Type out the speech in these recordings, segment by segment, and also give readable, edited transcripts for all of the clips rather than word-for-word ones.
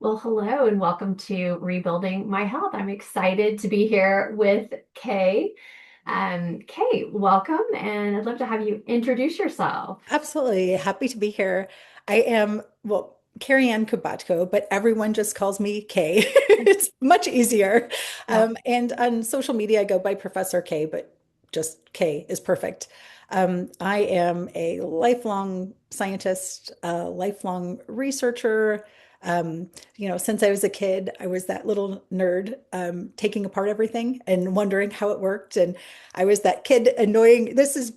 Well, hello and welcome to Rebuilding My Health. I'm excited to be here with Kay. Kay, welcome, and I'd love to have you introduce yourself. Absolutely. Happy to be here. I am, well, Karrie-Ann Kubatko, but everyone just calls me Kay. It's much easier. Yeah. And on social media, I go by Professor K, but just K is perfect. I am a lifelong scientist, a lifelong researcher. Since I was a kid, I was that little nerd taking apart everything and wondering how it worked. And I was that kid annoying. This is,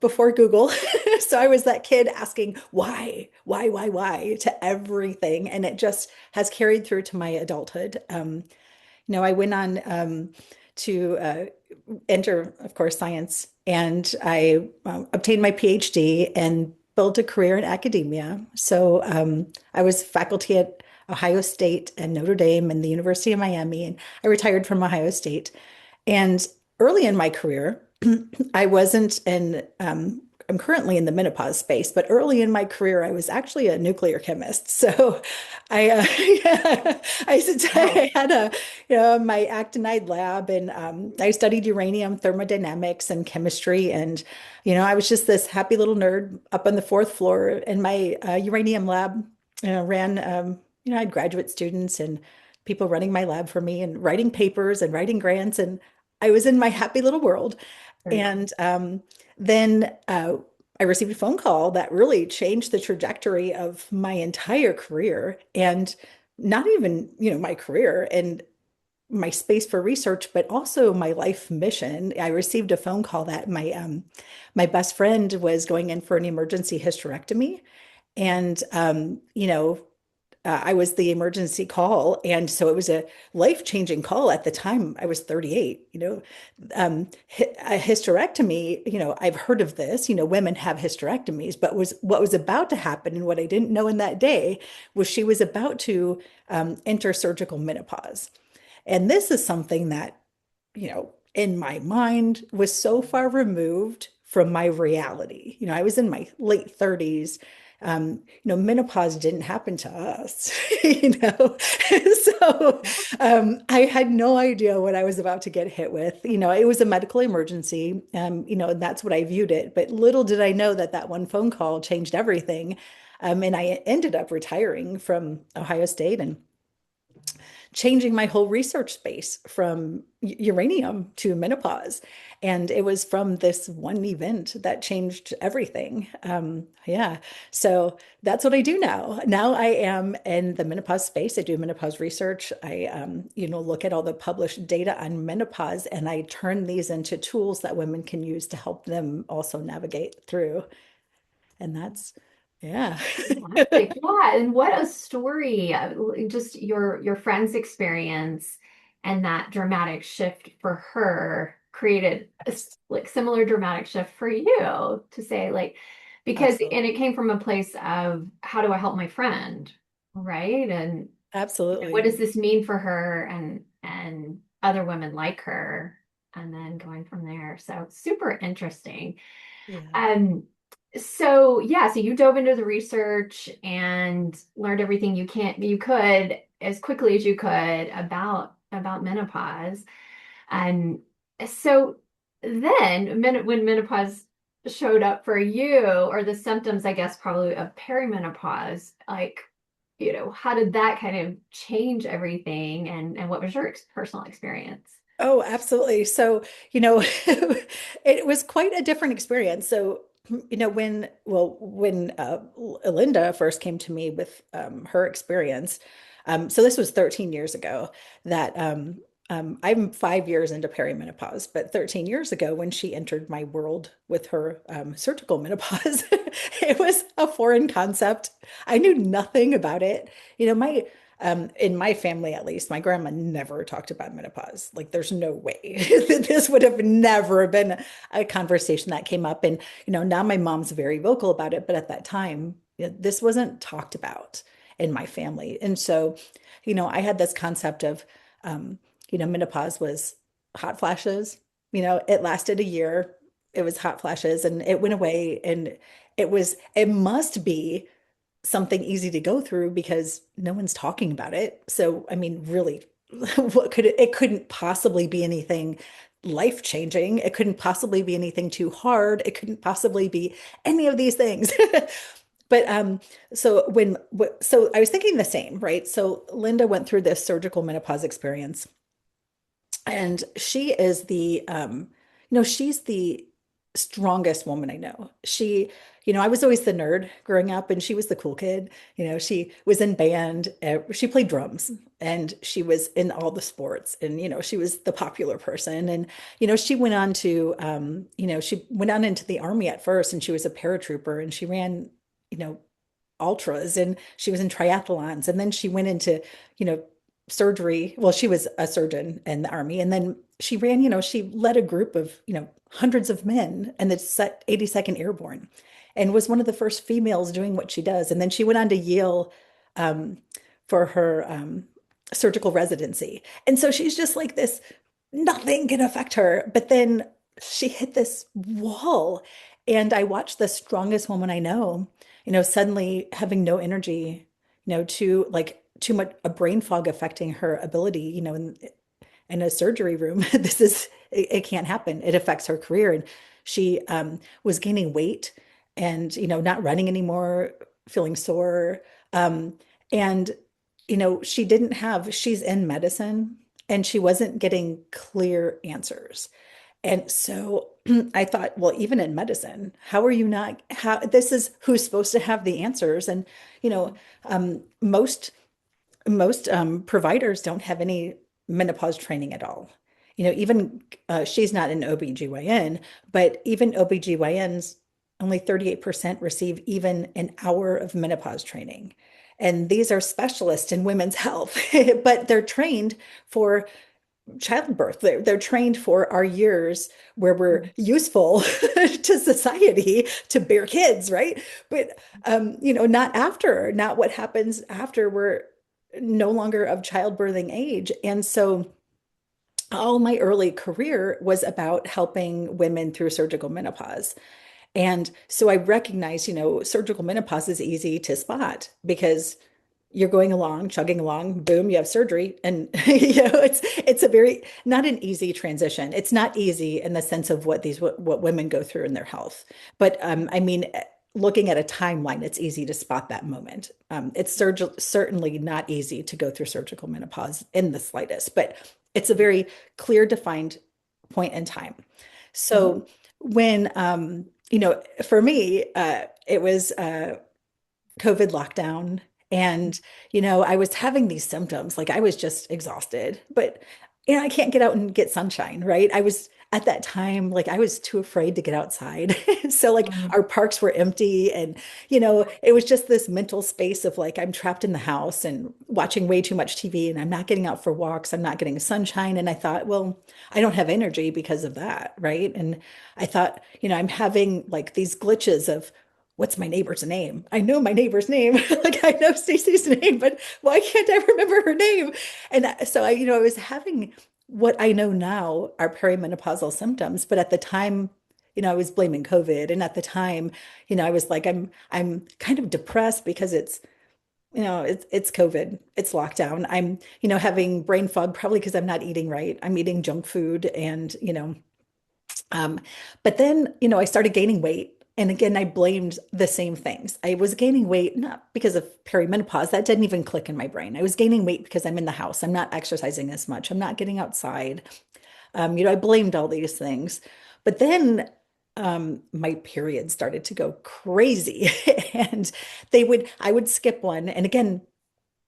before Google. So I was that kid asking why to everything. And it just has carried through to my adulthood. I went on to enter, of course, science, and I obtained my PhD and built a career in academia. So I was faculty at Ohio State and Notre Dame and the University of Miami, and I retired from Ohio State. And early in my career, I wasn't in, I'm currently in the menopause space, but early in my career, I was actually a nuclear chemist. So yeah, Wow. I had my actinide lab, and I studied uranium thermodynamics and chemistry. And, I was just this happy little nerd up on the fourth floor in my uranium lab, ran, I had graduate students and people running my lab for me and writing papers and writing grants. And I was in my happy little world. Very cool. And then I received a phone call that really changed the trajectory of my entire career, and not even, my career and my space for research, but also my life mission. I received a phone call that my best friend was going in for an emergency hysterectomy. And I was the emergency call. And so it was a life-changing call at the time. I was 38, a hysterectomy, I've heard of this, women have hysterectomies, but was what was about to happen and what I didn't know in that day was she was about to enter surgical menopause. And this is something that, in my mind was so far removed from my reality. I was in my late 30s. Menopause didn't happen to us, So I had no idea what I was about to get hit with. It was a medical emergency, and that's what I viewed it. But little did I know that that one phone call changed everything. And I ended up retiring from Ohio State and changing my whole research space from uranium to menopause. And it was from this one event that changed everything. Yeah. So that's what I do now. Now I am in the menopause space. I do menopause research. I, look at all the published data on menopause, and I turn these into tools that women can use to help them also navigate through. And that's, yeah. Fantastic. Yeah, and what a story. Just your friend's experience and that dramatic shift for her created like similar dramatic shift for you to say like because and Absolutely. it came from a place of how do I help my friend, right? And what Absolutely. does this mean for her and other women like her and then going from there. So super interesting. Yeah. Um, so yeah, so you dove into the research and learned everything you could as quickly as you could about menopause. And so then when menopause showed up for you, or the symptoms, I guess, probably of perimenopause, like, how did that kind of change everything and what was your personal experience? Oh, absolutely. So, it was quite a different experience. So, when Linda first came to me with her experience, so this was 13 years ago that I'm 5 years into perimenopause, but 13 years ago when she entered my world with her surgical menopause, it was a foreign concept. I knew nothing about it. My in my family, at least, my grandma never talked about menopause. Like, there's no way that this would have never been a conversation that came up. And, now my mom's very vocal about it, but at that time, this wasn't talked about in my family. And so, I had this concept of, menopause was hot flashes. It lasted a year. It was hot flashes and it went away. And it must be something easy to go through because no one's talking about it. So, I mean, really, what could it couldn't possibly be anything life-changing. It couldn't possibly be anything too hard. It couldn't possibly be any of these things. But so I was thinking the same, right? So Linda went through this surgical menopause experience, and she is she's the strongest woman I know. I was always the nerd growing up, and she was the cool kid. She was in band, she played drums, and she was in all the sports, and she was the popular person. And she went on into the army at first, and she was a paratrooper, and she ran, you know, ultras, and she was in triathlons, and then she went into, you know, surgery. Well, she was a surgeon in the army, and then she led a group of, hundreds of men and the 82nd Airborne, and was one of the first females doing what she does. And then she went on to Yale um, for her surgical residency. And so she's just like this, nothing can affect her. But then she hit this wall, and I watched the strongest woman I know, suddenly having no energy, too much a brain fog affecting her ability, in a surgery room. It can't happen. It affects her career. And she was gaining weight and, not running anymore, feeling sore. And, she's in medicine, and she wasn't getting clear answers. And so I thought, well, even in medicine, how are you not, how, this is who's supposed to have the answers. And, most providers don't have any menopause training at all. Even she's not an OBGYN, but even OBGYNs, only 38% receive even an hour of menopause training. And these are specialists in women's health, but they're trained for childbirth. They're trained for our years where we're useful to society to bear kids, right? But not what happens after we're no longer of childbirthing age. And so all my early career was about helping women through surgical menopause. And so I recognize, surgical menopause is easy to spot because you're going along, chugging along, boom, you have surgery. And it's a very not an easy transition. It's not easy in the sense of what women go through in their health. But I mean, looking at a timeline, it's easy to spot that moment. It's certainly not easy to go through surgical menopause in the slightest, but it's a very clear, defined point in time. Mhm. So when for me, it was COVID lockdown. And, I was having these symptoms, like I was just exhausted, but, I can't get out and get sunshine, right? I was at that time, like I was too afraid to get outside. So like Mhm. our parks were empty, and, it was just this mental space of like, I'm trapped in the house and watching way too much TV, and I'm not getting out for walks. I'm not getting sunshine. And I thought, well, I don't have energy because of that, right? And I thought, I'm having like these glitches of, what's my neighbor's name? I know my neighbor's name. Like I know Stacy's name, but why can't I remember her name? And so I was having what I know now are perimenopausal symptoms, but at the time, I was blaming COVID. And at the time, I was like, I'm kind of depressed because it's COVID, it's lockdown. I'm, having brain fog probably because I'm not eating right. I'm eating junk food, and, um, but then, I started gaining weight. And again, I blamed the same things. I was gaining weight not because of perimenopause. That didn't even click in my brain. I was gaining weight because I'm in the house. I'm not exercising as much. I'm not getting outside. I blamed all these things. But then my period started to go crazy. And I would skip one. And again,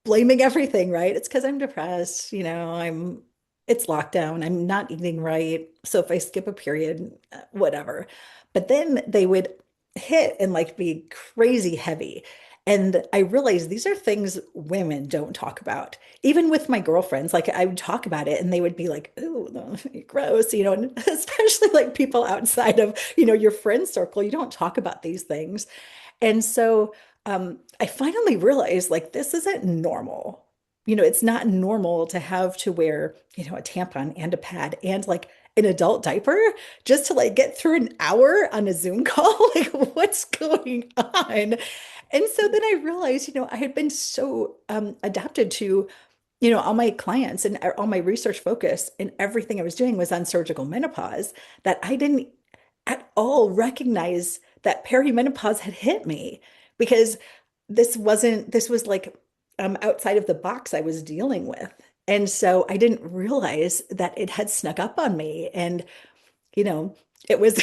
blaming everything, right? It's because I'm depressed, it's lockdown, I'm not eating right. So if I skip a period, whatever. But then they would hit and like be crazy heavy. And I realized these are things women don't talk about. Even with my girlfriends, like I would talk about it and they would be like, "Ooh, no, gross," and especially like people outside of, your friend circle, you don't talk about these things. And so I finally realized like this isn't normal. It's not normal to have to wear, a tampon and a pad and like an adult diaper just to like get through an hour on a Zoom call. Like, what's going on? And so then I realized, I had been so adapted to, all my clients and all my research focus and everything I was doing was on surgical menopause that I didn't at all recognize that perimenopause had hit me because this was like outside of the box I was dealing with. And so I didn't realize that it had snuck up on me. And you know, it was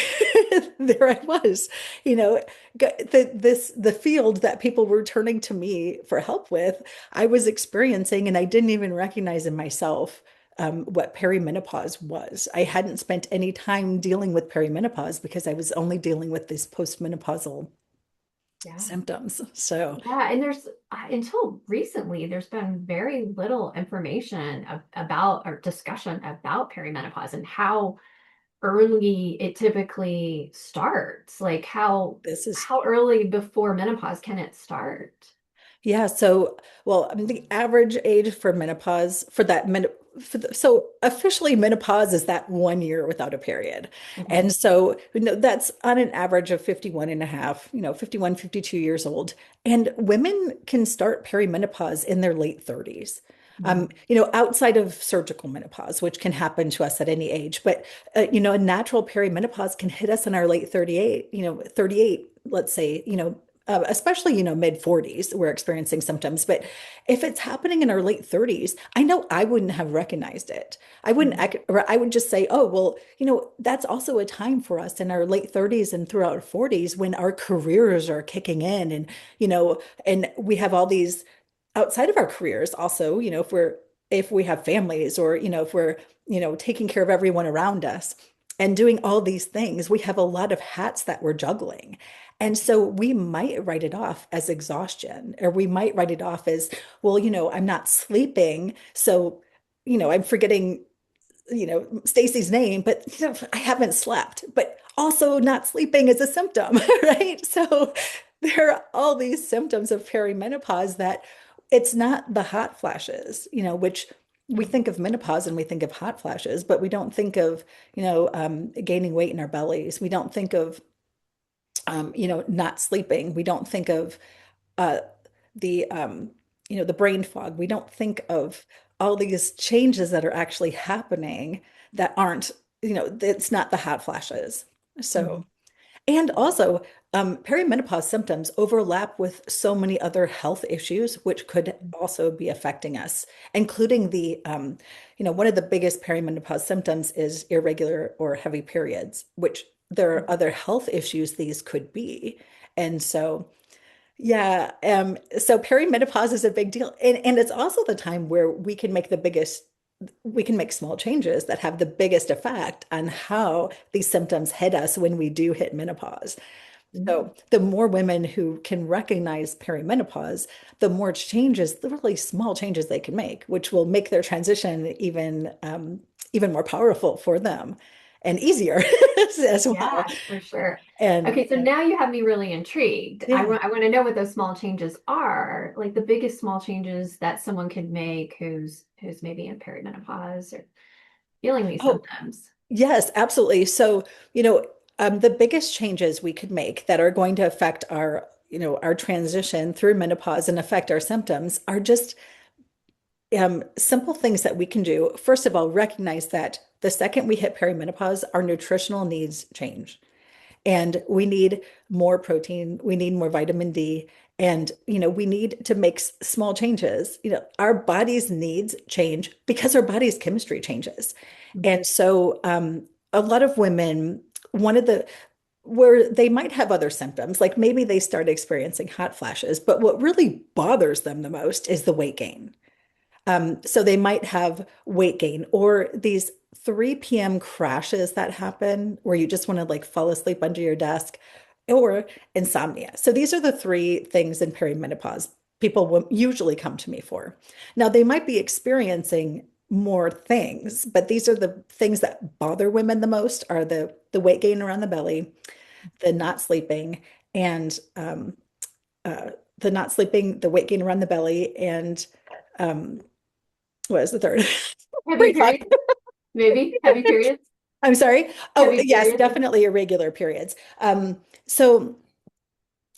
there I was, you know, the field that people were turning to me for help with, I was experiencing, and I didn't even recognize in myself what perimenopause was. I hadn't spent any time dealing with perimenopause because I was only dealing with these postmenopausal Yeah. symptoms. So Yeah, and there's until recently, there's been very little information about or discussion about perimenopause and how early it typically starts. Like this is how early before menopause can it start? Yeah, so well, I mean, the average age for menopause for that men so officially menopause is that 1 year without a period. Mhm. And so, that's on an average of 51 and a half, 51, 52 years old. And women can start perimenopause in their late 30s. Mhm. Outside of surgical menopause, which can happen to us at any age, but a natural perimenopause can hit us in our late 38, 38, let's say, especially, mid 40s, we're experiencing symptoms. But if it's happening in our late 30s, I know I wouldn't have recognized it. I wouldn't, Mhm. or I would just say, oh, well, that's also a time for us in our late 30s and throughout our 40s when our careers are kicking in and we have all these outside of our careers also, if we have families or, if we're, taking care of everyone around us and doing all these things, we have a lot of hats that we're juggling. And so we might write it off as exhaustion, or we might write it off as, well, I'm not sleeping. So, I'm forgetting, Stacy's name, but I haven't slept, but also not sleeping is a symptom, right? So there are all these symptoms of perimenopause that it's not the hot flashes, which we think of menopause and we think of hot flashes, but we don't think of, gaining weight in our bellies. We don't think of not sleeping. We don't think of uh, the brain fog. We don't think of all these changes that are actually happening that aren't, it's not the hot flashes. So, Mhm. and also, perimenopause symptoms overlap with so many other health issues, which could also be affecting us, including one of the biggest perimenopause symptoms is irregular or heavy periods, which there are other health issues these could be. And so, yeah, so perimenopause is a big deal. And it's also the time where we can make small changes that have the biggest effect on how these symptoms hit us when we do hit menopause. Mhm. So the more women who can recognize perimenopause, the more changes, the really small changes they can make, which will make their transition even more powerful for them and easier as well. Yeah, for sure. And Okay, so now you have me really intrigued. yeah. I want to know what those small changes are, like the biggest small changes that someone could make who's maybe in perimenopause or feeling these Oh, symptoms. yes, absolutely. So, the biggest changes we could make that are going to affect our transition through menopause and affect our symptoms are just simple things that we can do. First of all, recognize that the second we hit perimenopause, our nutritional needs change. And we need more protein, we need more vitamin D, and we need to make small changes. Our body's needs change because our body's chemistry changes. Mhm. And so a lot of women, one of the where they might have other symptoms, like maybe they start experiencing hot flashes, but what really bothers them the most is the weight gain. So they might have weight gain or these 3 p.m. crashes that happen where you just want to like fall asleep under your desk or insomnia. So these are the three things in perimenopause people will usually come to me for. Now they might be experiencing more things, but these are the things that bother women the most are the weight gain around the belly, the not sleeping, and uh, the not sleeping, the weight gain around the belly, and um, what is the third? Heavy Brain fog. periods, maybe heavy periods, I'm sorry. Oh, heavy yes, periods. definitely irregular periods. So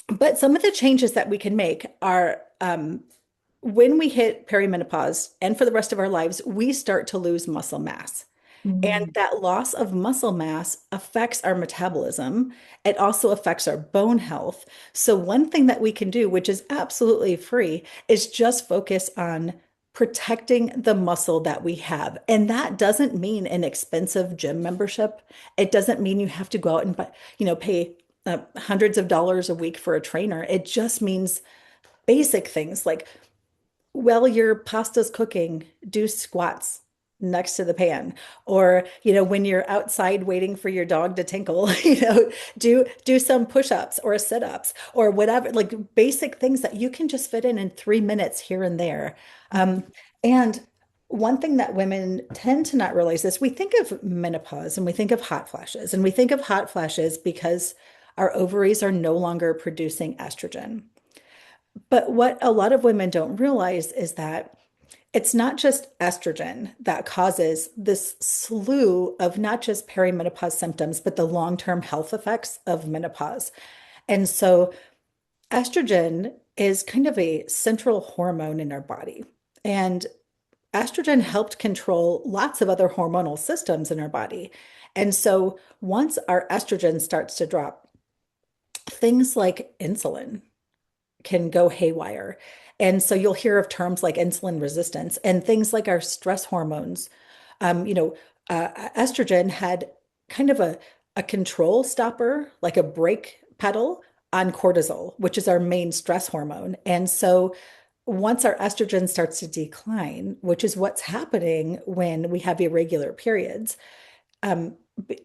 But some of the changes that we can make are when we hit perimenopause and for the rest of our lives, we start to lose muscle mass. And Mm. that loss of muscle mass affects our metabolism. It also affects our bone health. So, one thing that we can do, which is absolutely free, is just focus on protecting the muscle that we have. And that doesn't mean an expensive gym membership. It doesn't mean you have to go out and buy, pay hundreds of dollars a week for a trainer. It just means basic things like while your pasta's cooking, do squats next to the pan. Or, when you're outside waiting for your dog to tinkle, do some push-ups or sit-ups or whatever, like basic things that you can just fit in 3 minutes here and there. Um, and one thing that women tend to not realize is we think of menopause and we think of hot flashes, and we think of hot flashes because our ovaries are no longer producing estrogen. But what a lot of women don't realize is that it's not just estrogen that causes this slew of not just perimenopause symptoms, but the long-term health effects of menopause. And so estrogen is kind of a central hormone in our body. And estrogen helped control lots of other hormonal systems in our body. And so once our estrogen starts to drop, things like insulin can go haywire. And so you'll hear of terms like insulin resistance and things like our stress hormones. Um, you know, Estrogen had kind of a control stopper, like a brake pedal on cortisol, which is our main stress hormone. And so once our estrogen starts to decline, which is what's happening when we have irregular periods, um,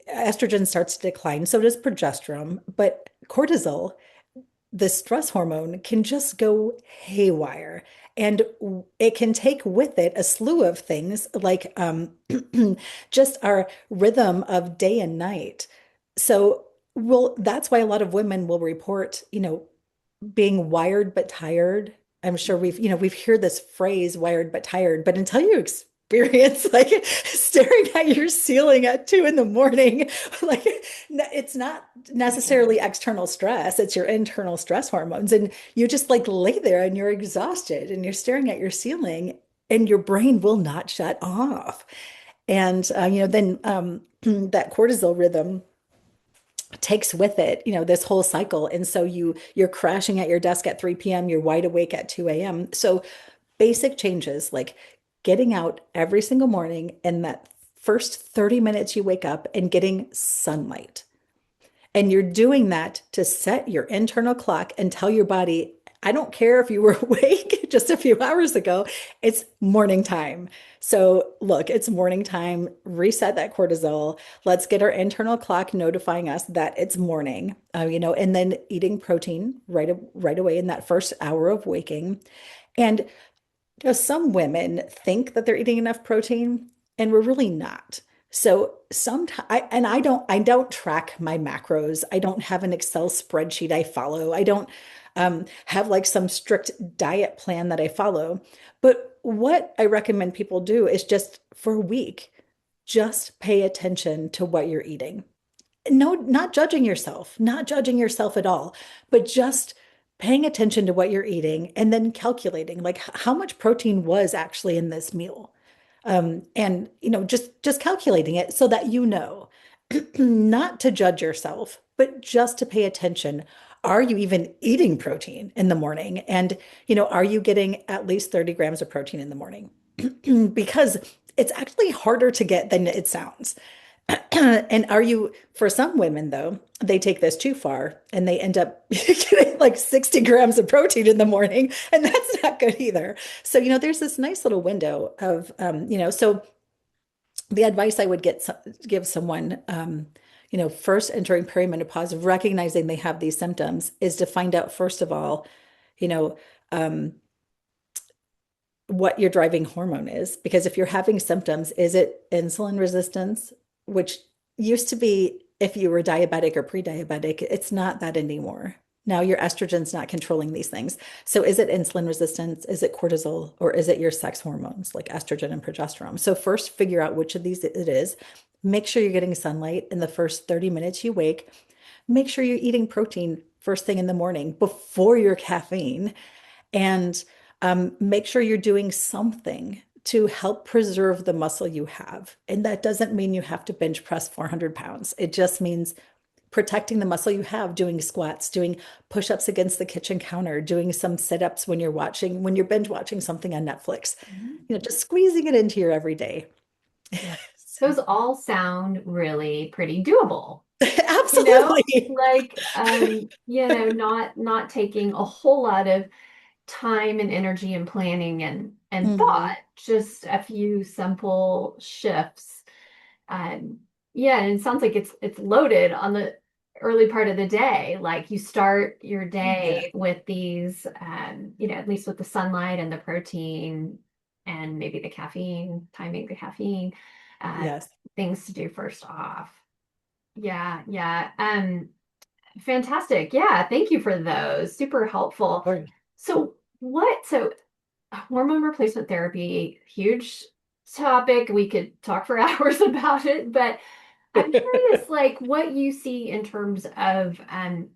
estrogen starts to decline. So does progesterone, but cortisol, the stress hormone, can just go haywire. And it can take with it a slew of things like just our rhythm of day and night. So, that's why a lot of women will report, being wired but tired. I'm sure we've heard this phrase wired but tired, but until you experience like staring at your ceiling at 2 in the morning, like it's not Yeah. necessarily external stress, it's your internal stress hormones. And you just like lay there and you're exhausted and you're staring at your ceiling and your brain will not shut off. And then that cortisol rhythm takes with it, this whole cycle. And so you're crashing at your desk at 3 p.m., you're wide awake at 2 a.m. So basic changes like getting out every single morning and that first 30 minutes you wake up and getting sunlight. And you're doing that to set your internal clock and tell your body, I don't care if you were awake just a few hours ago, it's morning time. So, look, it's morning time. Reset that cortisol. Let's get our internal clock notifying us that it's morning, and then eating protein right away in that first hour of waking. And some women think that they're eating enough protein, and we're really not. So sometimes, I don't track my macros. I don't have an Excel spreadsheet I follow. I don't have like some strict diet plan that I follow. But what I recommend people do is just for a week, just pay attention to what you're eating. No, not judging yourself at all, but just paying attention to what you're eating and then calculating like how much protein was actually in this meal. And just calculating it so that not to judge yourself, but just to pay attention. Are you even eating protein in the morning? And are you getting at least 30 grams of protein in the morning? Because it's actually harder to get than it sounds. And for some women though, they take this too far and they end up getting like 60 grams of protein in the morning, and that's not good either. So, there's this nice little window of, so the advice I would give someone, first entering perimenopause, recognizing they have these symptoms, is to find out, first of all, you know, um, what your driving hormone is. Because if you're having symptoms, is it insulin resistance, which used to be if you were diabetic or pre-diabetic, it's not that anymore. Now your estrogen's not controlling these things. So is it insulin resistance? Is it cortisol? Or is it your sex hormones like estrogen and progesterone? So first figure out which of these it is. Make sure you're getting sunlight in the first 30 minutes you wake. make sure you're eating protein first thing in the morning before your caffeine, and make sure you're doing something to help preserve the muscle you have. And that doesn't mean you have to bench press 400 pounds. It just means protecting the muscle you have, doing squats, doing push-ups against the kitchen counter, doing some sit-ups when you're binge watching something on Netflix, Mhm. just squeezing it into your everyday. Yeah. So, Those all sound really pretty doable, absolutely. like not taking a whole lot of time and energy and planning and Mhm. thought, just a few simple shifts. Um, yeah, and it sounds like it's loaded on the early part of the day. Like you start your Yeah. day with these, at least with the sunlight and the protein and maybe the caffeine, timing the caffeine, uh, Yes. things to do first off. Yeah, yeah. Fantastic. Yeah, thank you for those. Super helpful. Or So hormone replacement therapy, huge topic. We could talk for hours about it, but I'm curious, like what you see in terms of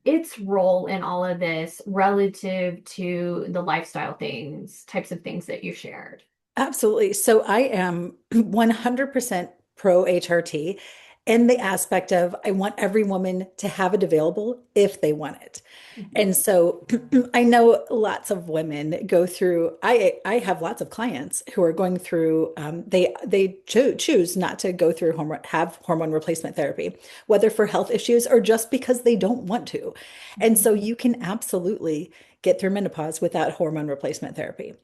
its role in all of this relative to the lifestyle types of things that you shared. Absolutely. So I am 100% pro HRT in the aspect of I want every woman to have it available if they want it. Mhm. And so I know lots of women go through, I have lots of clients who are going through, they choose not to go through have hormone replacement therapy, whether for health issues or just because they don't want to. And Mhm. so you can absolutely get through menopause without hormone replacement therapy.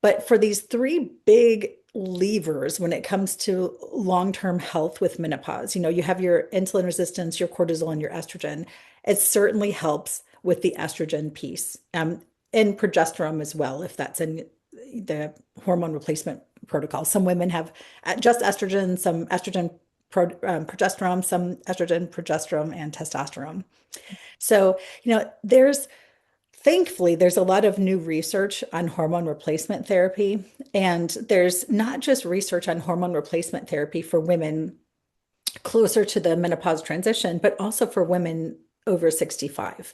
But for these three big levers when it comes to long-term health with menopause, you have your insulin resistance, your cortisol, and your estrogen. It certainly helps with the estrogen piece, and progesterone as well, if that's in the hormone replacement protocol. Some women have just estrogen, some estrogen, progesterone, some estrogen, progesterone, and testosterone. So, thankfully, there's a lot of new research on hormone replacement therapy. And there's not just research on hormone replacement therapy for women closer to the menopause transition, but also for women over 65.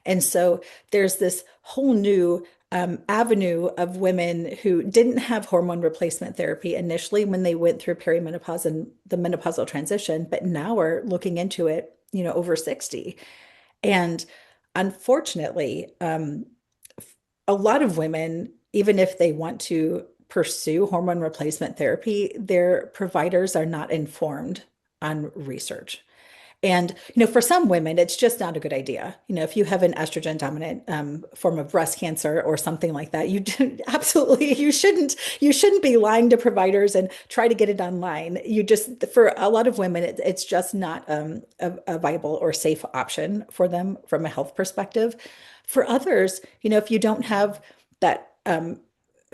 And so there's this whole new avenue of women who didn't have hormone replacement therapy initially when they went through perimenopause and the menopausal transition, but now are looking into it, over 60. And unfortunately, a lot of women, even if they want to pursue hormone replacement therapy, their providers are not informed on research. And, for some women, it's just not a good idea. If you have an estrogen dominant form of breast cancer or something like that, absolutely, you shouldn't be lying to providers and try to get it online. For a lot of women, it's just not a viable or safe option for them from a health perspective. For others, if you don't have that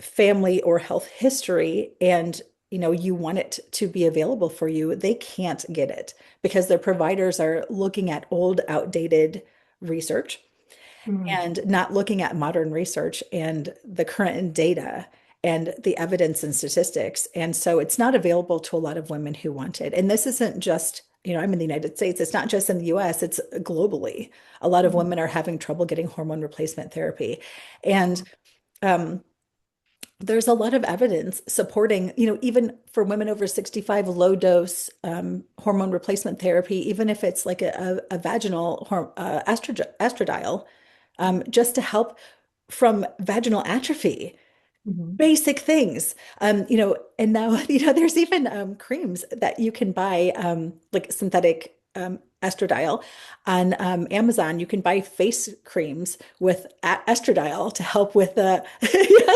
family or health history and you want it to be available for you, they can't get it because their providers are looking at old, outdated research Mm. and not looking at modern research and the current data and the evidence and statistics. And so it's not available to a lot of women who want it. And this isn't just, I'm in the United States, it's not just in the US, it's globally. A lot of Mhm. women are having trouble getting hormone replacement therapy. And um, there's a lot of evidence supporting, even for women over 65, low dose hormone replacement therapy, even if it's like a vaginal estradiol, just to help from vaginal atrophy, Mhm. basic things. And now, there's even creams that you can buy, like synthetic estradiol on Amazon. You can buy face creams with estradiol to help with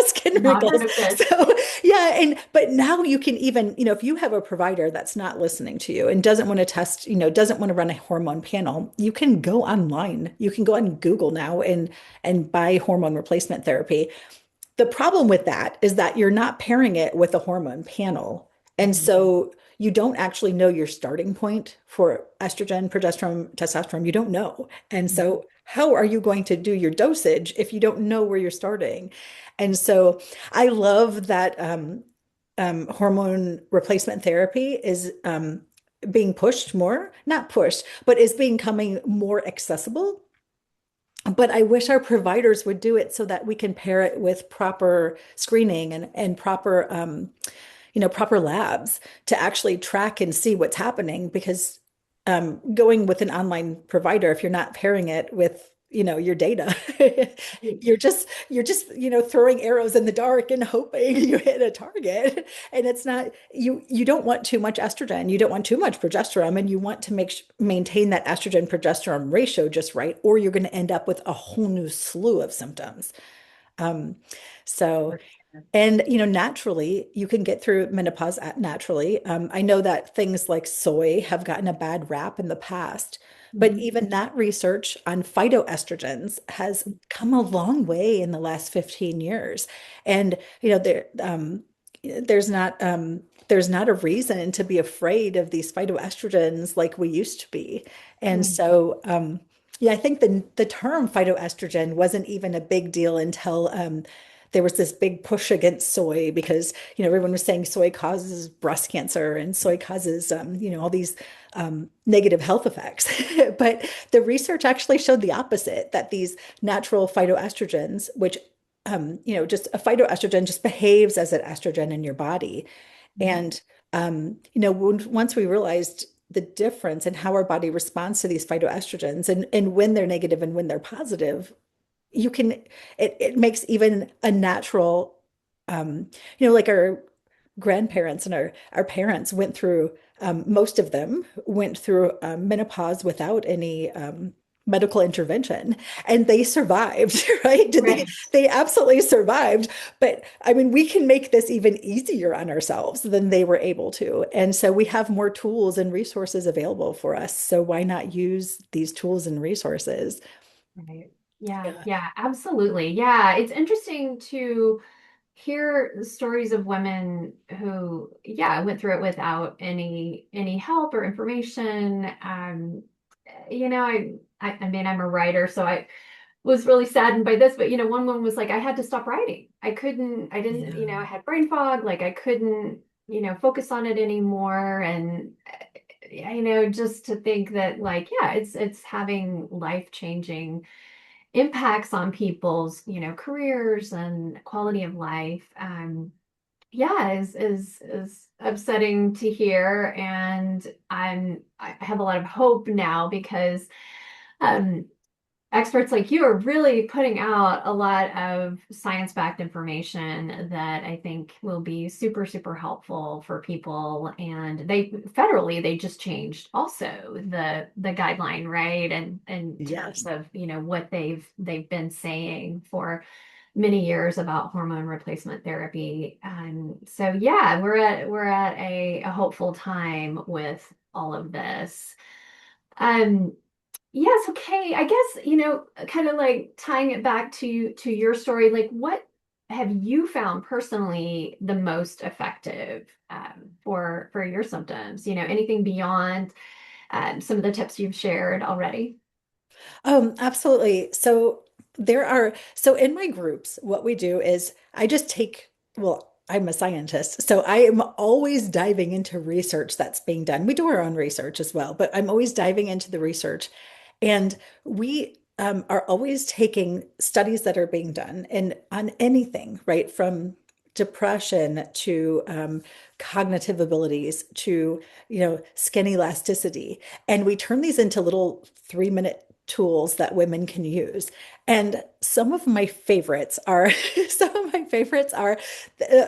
skin Not heard wrinkles. of this. So yeah, but now you can even, if you have a provider that's not listening to you and doesn't want to test, doesn't want to run a hormone panel, you can go online. You can go on Google now and buy hormone replacement therapy. The problem with that is that you're not pairing it with a hormone panel. And Mhm. so you don't actually know your starting point for estrogen, progesterone, testosterone. You don't know. And Mhm. so how are you going to do your dosage if you don't know where you're starting? And so I love that hormone replacement therapy is being pushed more, not pushed, but is becoming more accessible. But I wish our providers would do it so that we can pair it with proper screening and proper proper labs to actually track and see what's happening. Because going with an online provider, if you're not pairing it with, your data, you're just throwing arrows in the dark and hoping you hit a target. And it's not, you don't want too much estrogen, you don't want too much progesterone, and you want to maintain that estrogen progesterone ratio just right, or you're going to end up with a whole new slew of symptoms. Um, so For sure. and, naturally, you can get through menopause naturally. I know that things like soy have gotten a bad rap in the past, but Mhm. even that research on phytoestrogens has come a long way in the last 15 years. And, there's not, there's not a reason to be afraid of these phytoestrogens like we used to be. And Mm. so, yeah, I think the term phytoestrogen wasn't even a big deal until there was this big push against soy because everyone was saying soy causes breast cancer and soy causes all these negative health effects. But the research actually showed the opposite, that these natural phytoestrogens, which just a phytoestrogen just behaves as an estrogen in your body. And once we realized the difference in how our body responds to these phytoestrogens and when they're negative and when they're positive, you can it makes even a natural like our grandparents and our parents went through most of them went through menopause without any medical intervention, and they survived. Right? Did they? Right. They absolutely survived. But I mean, we can make this even easier on ourselves than they were able to, and so we have more tools and resources available for us, so why not use these tools and resources? Right. Yeah, Yeah. yeah, absolutely. Yeah, it's interesting to hear the stories of women who, yeah, went through it without any help or information. I mean, I'm a writer, so I was really saddened by this, but one woman was like, I had to stop writing. I didn't, Yeah. I had brain fog, like I couldn't, focus on it anymore. And just to think that like, yeah, it's having life-changing impacts on people's, careers and quality of life. Yeah, is upsetting to hear. And I have a lot of hope now because um experts like you are really putting out a lot of science-backed information that I think will be super, super helpful for people. And they federally, they just changed also the guideline, right? And in terms Yes. of, what they've been saying for many years about hormone replacement therapy. So yeah, we're at a hopeful time with all of this. Um, Yes, okay. I guess, kind of like tying it back to your story, like what have you found personally the most effective for your symptoms? Anything beyond some of the tips you've shared already? Absolutely. So in my groups, what we do is I just take, well, I'm a scientist, so I am always diving into research that's being done. We do our own research as well, but I'm always diving into the research. And we are always taking studies that are being done and on anything, right? From depression to cognitive abilities to, skin elasticity. And we turn these into little 3-minute tools that women can use. And some of my favorites are some of my favorites are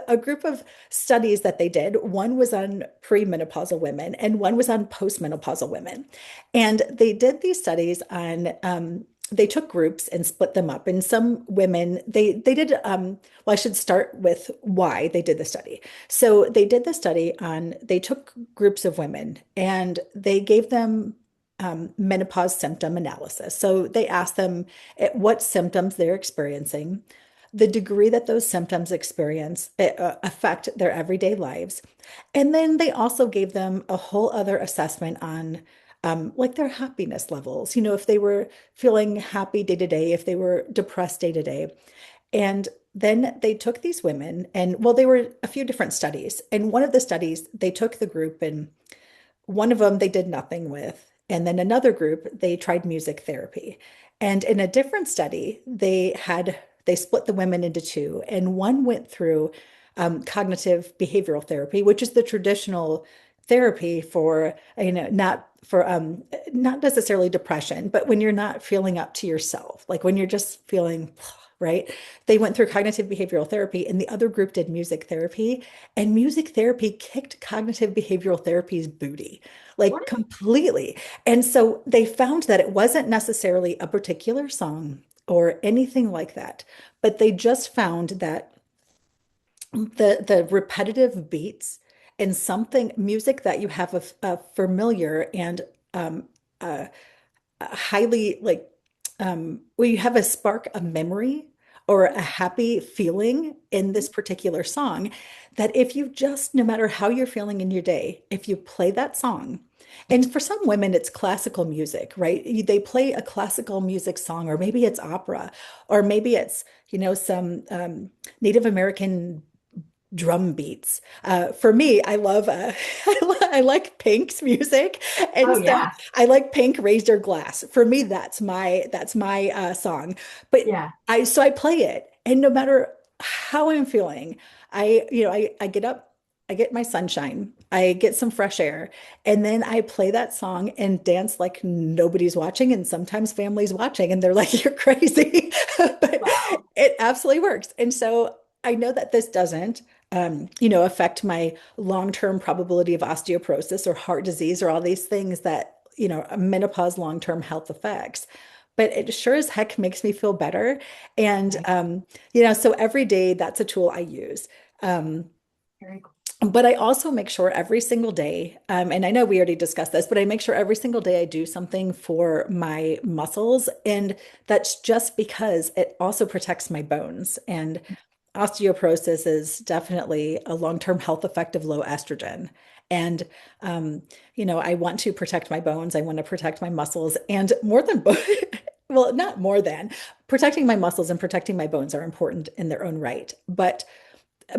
a group of studies that they did. One was on premenopausal women and one was on postmenopausal women. And they did these studies on they took groups and split them up. And some women, they did well, I should start with why they did the study. So they did the study on, they took groups of women and they gave them menopause symptom analysis. So they asked them what symptoms they're experiencing, the degree that those symptoms experience affect their everyday lives. And then they also gave them a whole other assessment on like their happiness levels, if they were feeling happy day to day, if they were depressed day to day. And then they took these women and, well, they were a few different studies. And one of the studies, they took the group and one of them they did nothing with. And then another group, they tried music therapy. And in a different study, they split the women into two, and one went through cognitive behavioral therapy, which is the traditional therapy for, not necessarily depression, but when you're not feeling up to yourself, like when you're just feeling, right? They went through cognitive behavioral therapy, and the other group did music therapy. And music therapy kicked cognitive behavioral therapy's booty, What? like completely. And so they found that it wasn't necessarily a particular song or anything like that, but they just found that the repetitive beats and something music that you have a familiar and um, uh, highly like where you have a spark of memory or a happy feeling in this particular song, that if you just, no matter how you're feeling in your day, if you play that song, and for some women it's classical music, right? They play a classical music song, or maybe it's opera, or maybe it's, some Native American drum beats. For me, I love I like Pink's music, and Oh so yeah. I like Pink Raise Your Glass. For me, that's my song. But Yeah. I play it, and no matter how I'm feeling, I get up, I get my sunshine, I get some fresh air, and then I play that song and dance like nobody's watching, and sometimes family's watching, and they're like, "You're crazy," but Wow. it absolutely works. And so I know that this doesn't affect my long-term probability of osteoporosis or heart disease or all these things that, menopause long-term health effects. But it sure as heck makes me feel better. And, Right. so every day that's a tool I use. Um, Very cool. but I also make sure every single day, and I know we already discussed this, but I make sure every single day I do something for my muscles. And that's just because it also protects my bones. And osteoporosis is definitely a long-term health effect of low estrogen. And, I want to protect my bones. I want to protect my muscles. And more than both, well, not more than protecting my muscles and protecting my bones are important in their own right. But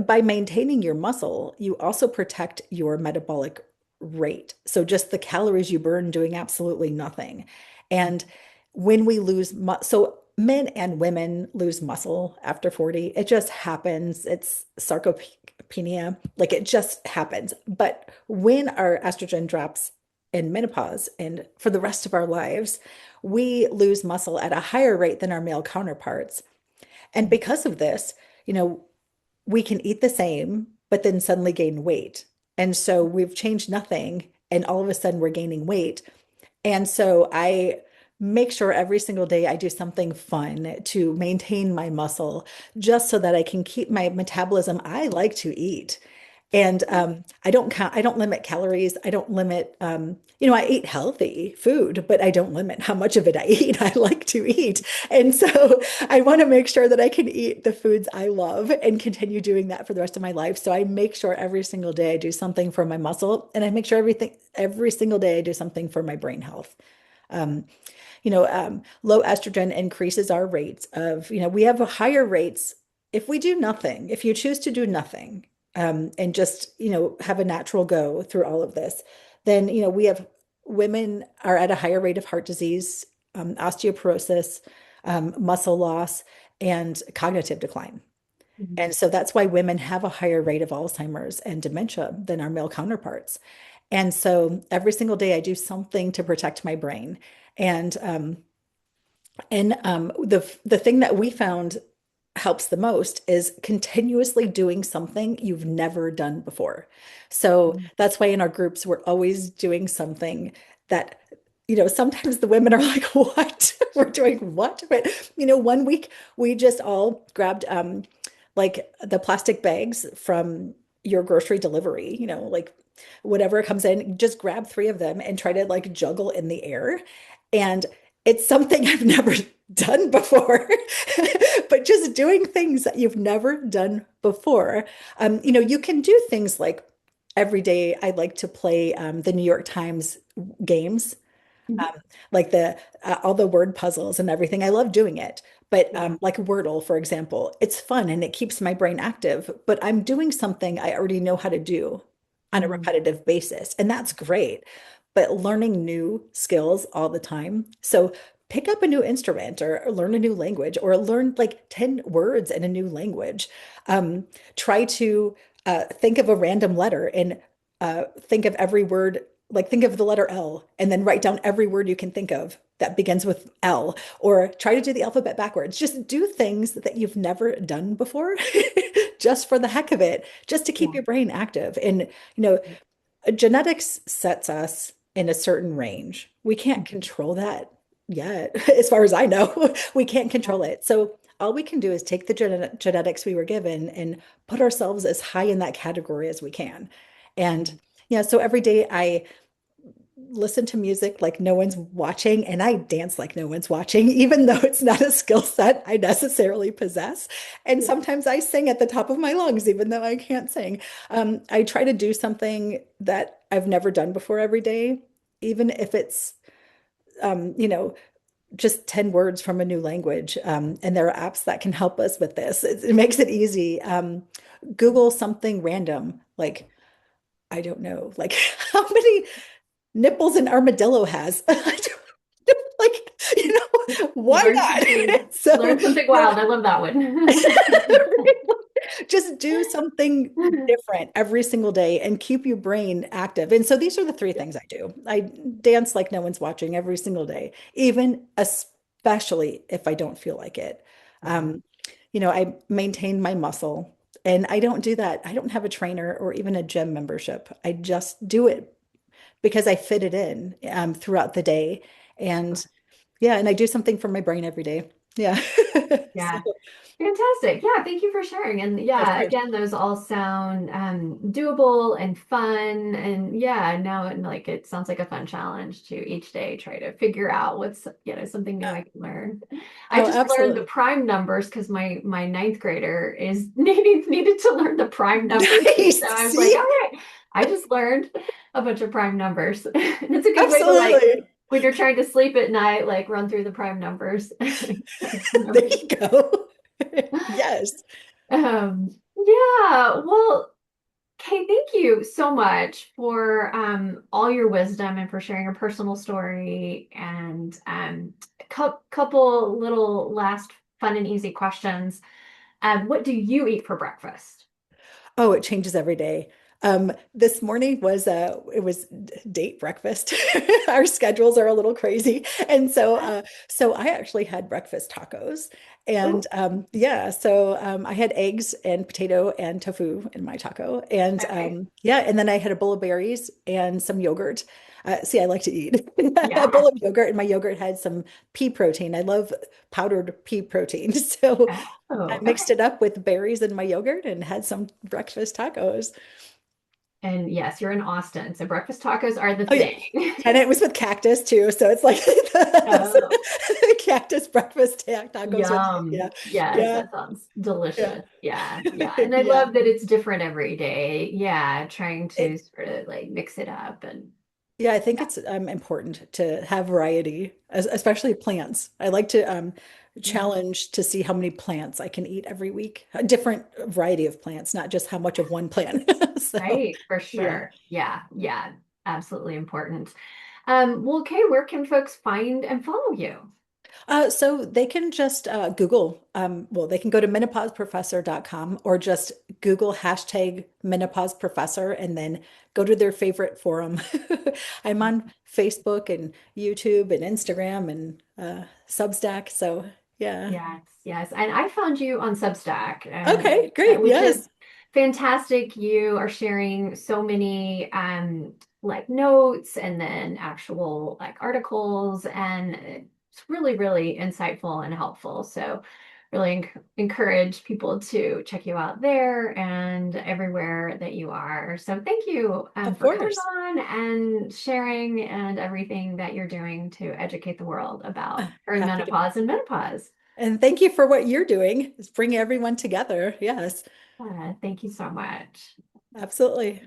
by maintaining your muscle, you also protect your metabolic rate. So just the calories you burn doing absolutely nothing. And when we lose so men and women lose muscle after 40. It just happens. It's sarcopenia. Like it just happens. But when our estrogen drops in menopause and for the rest of our lives, we lose muscle at a higher rate than our male counterparts. And because of this, you know, we can eat the same, but then suddenly gain weight. And so we've changed nothing, and all of a sudden we're gaining weight. And so I make sure every single day I do something fun to maintain my muscle just so that I can keep my metabolism. I like to eat. And I don't limit calories. I don't limit, I eat healthy food, but I don't limit how much of it I eat. I like to eat. And so I want to make sure that I can eat the foods I love and continue doing that for the rest of my life. So I make sure every single day I do something for my muscle, and I make sure every single day I do something for my brain health. Um, Low estrogen increases our rates of, we have higher rates if we do nothing, if you choose to do nothing, and just, have a natural go through all of this, then, we have women are at a higher rate of heart disease, osteoporosis, muscle loss, and cognitive decline. Mhm. And so that's why women have a higher rate of Alzheimer's and dementia than our male counterparts. And so every single day I do something to protect my brain. And the thing that we found helps the most is continuously doing something you've never done before. So Mhm. that's why in our groups we're always doing something that, sometimes the women are like, "What? We're doing what?" But one week we just all grabbed like the plastic bags from your grocery delivery, like whatever comes in, just grab three of them and try to like juggle in the air. And it's something I've never done before, but just doing things that you've never done before. You can do things like every day I like to play the New York Times games, Mhm. like the all the word puzzles and everything. I love doing it. But Yeah. like Wordle, for example, it's fun and it keeps my brain active, but I'm doing something I already know how to do. on a Mhm. repetitive basis. And that's great. But learning new skills all the time. So pick up a new instrument or learn a new language or learn like 10 words in a new language. Try to think of a random letter and think of every word, like think of the letter L and then write down every word you can think of that begins with L, or try to do the alphabet backwards. Just do things that you've never done before, just for the heck of it, just to keep Yeah. your brain active. And, genetics sets us in a certain range. We can't Mhm. control that yet, as far as I know. We can't Yeah. control it. So all we can do is take the genetics we were given and put ourselves as high in that category as we can. And Mhm. yeah, so every day I listen to music like no one's watching, and I dance like no one's watching, even though it's not a skill set I necessarily possess. And Yeah. sometimes I sing at the top of my lungs, even though I can't sing. I try to do something that I've never done before every day, even if it's, um, you know, just 10 words from a new language. And there are apps that can help us with this. It makes it easy. Google something random, like, I don't know, like how many nipples an armadillo has. Like, why Learn something, not? So, learn something wild. I love that one. just do something different every single day and keep your brain active. And so these are the three Yeah. things I do. I dance like no one's watching every single day, even especially if I don't feel like it. Yeah. Um, I maintain my muscle. And I don't do that. I don't have a trainer or even a gym membership. I just do it because I fit it in throughout the day. And yeah, and I do something for my brain every day. Yeah. So, Yeah. Fantastic. Yeah, thank you for sharing. And of yeah, course. again, those all sound doable and fun. And yeah, now like it sounds like a fun challenge to each day try to figure out what's, something new I can learn. I Oh, just learned the absolutely. prime numbers because my ninth grader is needed to learn the prime numbers. And so Nice. I was like, all See? right, I just learned a bunch of prime numbers. And it's a good way to like Absolutely. when you're trying to sleep at night, like run through the prime numbers. There you go. Yes. Yeah, well, Kay, thank you so much for all your wisdom and for sharing your personal story and couple little last fun and easy questions. What do you eat for breakfast? Oh, it changes every day. This morning was it was date breakfast. Our schedules are a little crazy. And so I actually had breakfast tacos. And Oh, yeah, so I had eggs and potato and tofu in my taco. And okay. yeah, and then I had a bowl of berries and some yogurt. See, I like to eat a Yeah. bowl of yogurt, and my yogurt had some pea protein. I love powdered pea protein. So I Oh, mixed okay. it up with berries in my yogurt and had some breakfast tacos. And yes, you're in Austin, so breakfast tacos are the Oh yeah. thing. And it was with cactus too. So it's like Oh, the cactus breakfast tacos with, yeah. yum. Yes, Yeah. that sounds Yeah. delicious. Yeah, yeah. And I Yeah. love that it's different every day. Yeah, trying to It, sort of like mix it up and yeah, I think yeah. it's important to have variety, especially plants. I like to Yeah. challenge to see how many plants I can eat every week. A different variety of plants, not just how much of one plant. So, Right, for yeah. sure. Yeah, yeah. Absolutely important. Well, okay, where can folks find and follow you? So they can just Google, well, they can go to menopauseprofessor.com or just Google hashtag menopause professor and then go to their favorite forum. I'm on Facebook and YouTube and Instagram and Substack. So yeah. Yes, yes. And I found you on Substack, Okay, great. which is Yes. fantastic. You are sharing so many like notes and then actual like articles, and it's really, really insightful and helpful. So really encourage people to check you out there and everywhere that you are. So thank you Of for coming course. on and sharing and everything that you're doing to educate the world about Happy to. perimenopause and menopause. And thank you for what you're doing. Is bring everyone together. Yes, Thank you so much. absolutely.